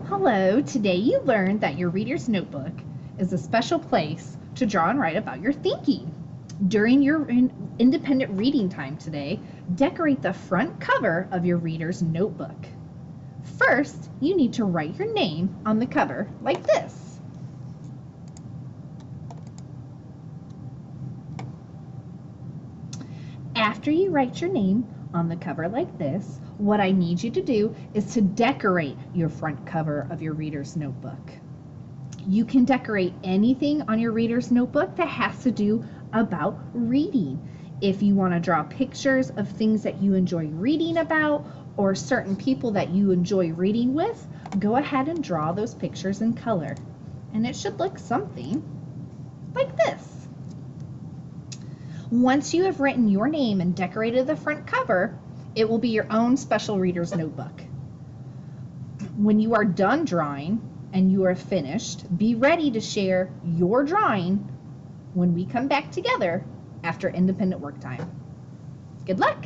Hello, today you learned that your reader's notebook is a special place to draw and write about your thinking. During your independent reading time today, decorate the front cover of your reader's notebook. First, you need to write your name on the cover like this. After you write your name on the cover like this, what I need you to do is to decorate your front cover of your reader's notebook. You can decorate anything on your reader's notebook that has to do about reading. If you want to draw pictures of things that you enjoy reading about or certain people that you enjoy reading with, go ahead and draw those pictures in color. And it should look something like this. Once you have written your name and decorated the front cover, it will be your own special reader's notebook. When you are done drawing and you are finished, be ready to share your drawing when we come back together after independent work time. Good luck!